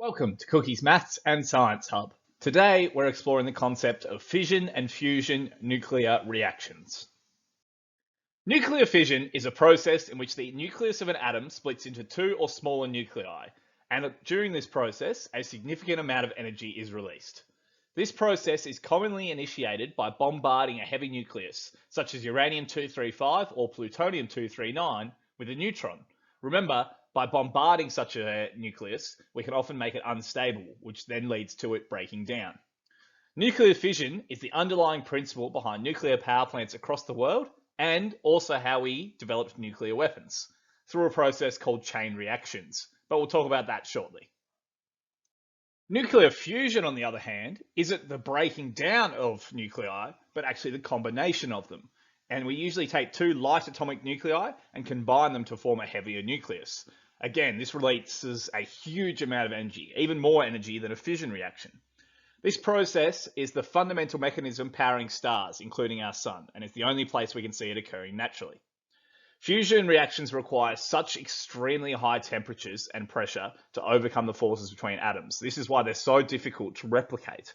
Welcome to Cookie's Maths and Science Hub. Today we're exploring the concept of fission and fusion nuclear reactions. Nuclear fission is a process in which the nucleus of an atom splits into two or smaller nuclei, and during this process a significant amount of energy is released. This process is commonly initiated by bombarding a heavy nucleus, such as uranium-235 or plutonium-239, with a neutron. Remember, by bombarding such a nucleus, we can often make it unstable, which then leads to it breaking down. Nuclear fission is the underlying principle behind nuclear power plants across the world and also how we developed nuclear weapons through a process called chain reactions, but we'll talk about that shortly. Nuclear fusion, on the other hand, isn't the breaking down of nuclei, but actually the combination of them. And we usually take two light atomic nuclei and combine them to form a heavier nucleus. Again, this releases a huge amount of energy, even more energy than a fission reaction. This process is the fundamental mechanism powering stars, including our sun, and it's the only place we can see it occurring naturally. Fusion reactions require such extremely high temperatures and pressure to overcome the forces between atoms. This is why they're so difficult to replicate.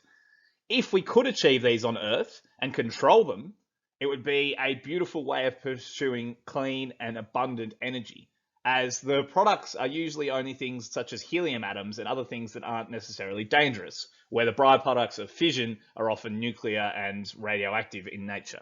If we could achieve these on Earth and control them, it would be a beautiful way of pursuing clean and abundant energy, as the products are usually only things such as helium atoms and other things that aren't necessarily dangerous, where the byproducts of fission are often nuclear and radioactive in nature.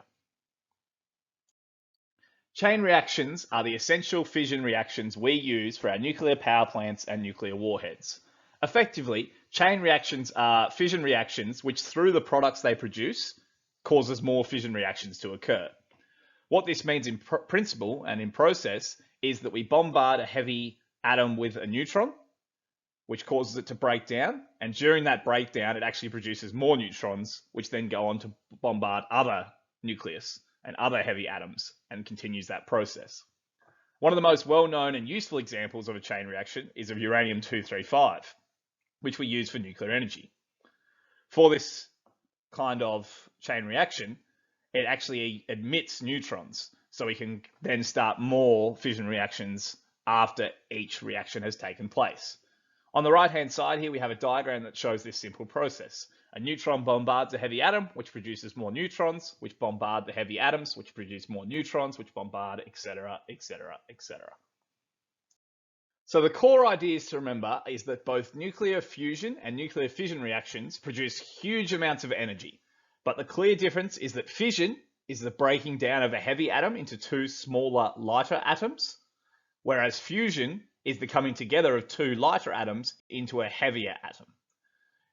Chain reactions are the essential fission reactions we use for our nuclear power plants and nuclear warheads. Effectively, chain reactions are fission reactions which, through the products they produce, causes more fission reactions to occur. What this means in principle and in process is that we bombard a heavy atom with a neutron, which causes it to break down, and during that breakdown it actually produces more neutrons, which then go on to bombard other nucleus and other heavy atoms, and continues that process. One of the most well-known and useful examples of a chain reaction is of uranium-235, which we use for nuclear energy. For this kind of chain reaction, it actually emits neutrons, so we can then start more fission reactions after each reaction has taken place. On the right-hand side here, we have a diagram that shows this simple process. A neutron bombards a heavy atom, which produces more neutrons, which bombard the heavy atoms, which produce more neutrons, which bombard, etc., etc., etc. So the core ideas to remember is that both nuclear fusion and nuclear fission reactions produce huge amounts of energy. But the clear difference is that fission is the breaking down of a heavy atom into two smaller, lighter atoms, whereas fusion is the coming together of two lighter atoms into a heavier atom.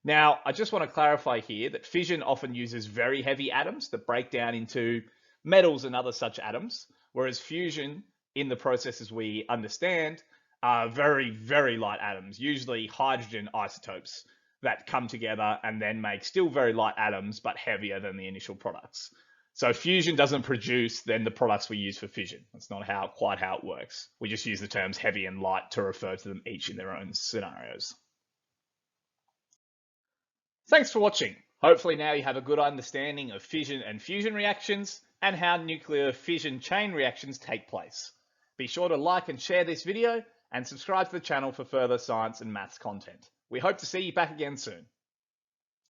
Now, I just want to clarify here that fission often uses very heavy atoms that break down into metals and other such atoms, whereas fusion, in the processes we understand, are very, very light atoms, usually hydrogen isotopes that come together and then make still very light atoms, but heavier than the initial products. So fusion doesn't produce then the products we use for fission. That's not quite how it works. We just use the terms heavy and light to refer to them each in their own scenarios. Thanks for watching. Hopefully now you have a good understanding of fission and fusion reactions and how nuclear fission chain reactions take place. Be sure to like and share this video and subscribe to the channel for further science and maths content. We hope to see you back again soon.